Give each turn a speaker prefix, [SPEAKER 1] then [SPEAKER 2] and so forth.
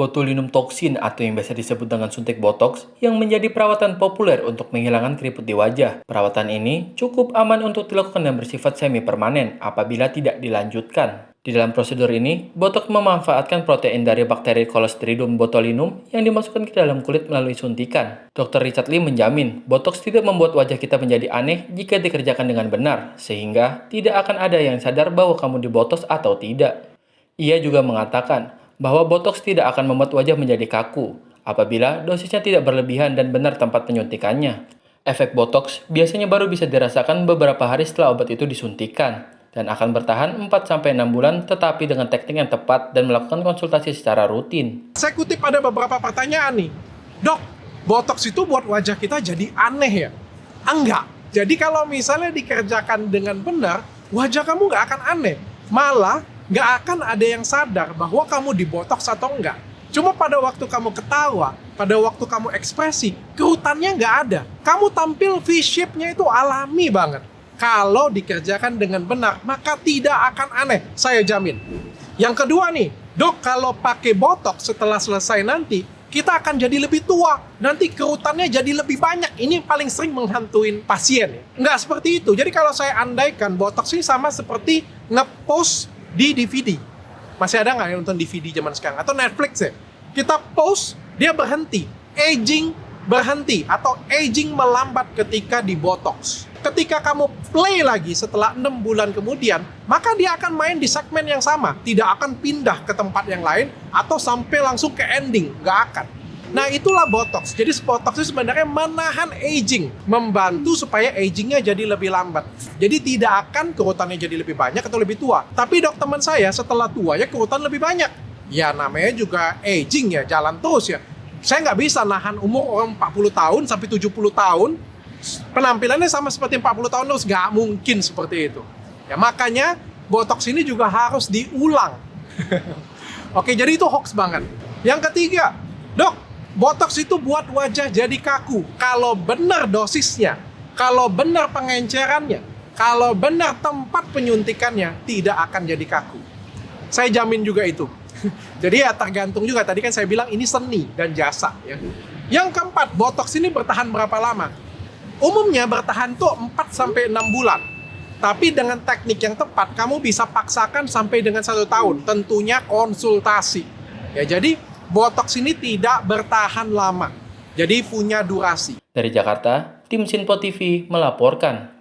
[SPEAKER 1] Botulinum toksin atau yang biasa disebut dengan suntik botox yang menjadi perawatan populer untuk menghilangkan keriput di wajah. Perawatan ini cukup aman untuk dilakukan dan bersifat semi-permanen apabila tidak dilanjutkan. Di dalam prosedur ini, botox memanfaatkan protein dari bakteri Clostridium botulinum yang dimasukkan ke dalam kulit melalui suntikan. Dr. Richard Lee menjamin, botox tidak membuat wajah kita menjadi aneh jika dikerjakan dengan benar, sehingga tidak akan ada yang sadar bahwa kamu dibotox atau tidak. Ia juga mengatakan bahwa botox tidak akan membuat wajah menjadi kaku apabila dosisnya tidak berlebihan dan benar tempat penyuntikannya. Efek botox biasanya baru bisa dirasakan beberapa hari setelah obat itu disuntikan dan akan bertahan 4-6 bulan tetapi dengan teknik yang tepat dan melakukan konsultasi secara rutin.
[SPEAKER 2] Saya kutip ada beberapa pertanyaan nih. Dok, botox itu buat wajah kita jadi aneh ya? Enggak. Jadi kalau misalnya dikerjakan dengan benar, wajah kamu nggak akan aneh. Malah nggak akan ada yang sadar bahwa kamu dibotox atau enggak. Cuma pada waktu kamu ketawa, pada waktu kamu ekspresi, kerutannya nggak ada. Kamu tampil V-shape-nya itu alami banget. Kalau dikerjakan dengan benar, maka tidak akan aneh, saya jamin. Yang kedua nih, dok, kalau pakai botox setelah selesai nanti, kita akan jadi lebih tua. Nanti kerutannya jadi lebih banyak. Ini paling sering menghantuin pasien. Nggak seperti itu. Jadi kalau saya andaikan, botox ini sama seperti nge-post di DVD. Masih ada nggak yang nonton DVD zaman sekarang? Atau Netflix ya? Kita post, dia berhenti. Aging berhenti. Atau aging melambat ketika di botox. Ketika kamu play lagi setelah 6 bulan kemudian, maka dia akan main di segmen yang sama. Tidak akan pindah ke tempat yang lain atau sampai langsung ke ending. Nggak akan. Nah, itulah botox. Jadi botox itu sebenarnya menahan aging, membantu supaya agingnya jadi lebih lambat. Jadi tidak akan kerutannya jadi lebih banyak atau lebih tua. Tapi dok, teman saya setelah tua ya kerutan lebih banyak. Ya namanya juga aging ya, jalan terus ya. Saya nggak bisa nahan umur orang 40 tahun sampai 70 tahun. Penampilannya sama seperti 40 tahun terus, nggak mungkin seperti itu. Ya makanya botox ini juga harus diulang. Oke, jadi itu hoax banget. Yang ketiga, dok, botox itu buat wajah jadi kaku. Kalau benar dosisnya, kalau benar pengencerannya, kalau benar tempat penyuntikannya, tidak akan jadi kaku. Saya jamin juga itu. Jadi ya tergantung juga, tadi kan saya bilang ini seni dan jasa. Ya. Yang keempat, botox ini bertahan berapa lama? Umumnya bertahan tuh 4-6 bulan. Tapi dengan teknik yang tepat, kamu bisa paksakan sampai dengan 1 tahun. Tentunya konsultasi. Ya, jadi botox ini tidak bertahan lama. Jadi punya durasi.
[SPEAKER 1] Dari Jakarta, tim Sinpo TV melaporkan.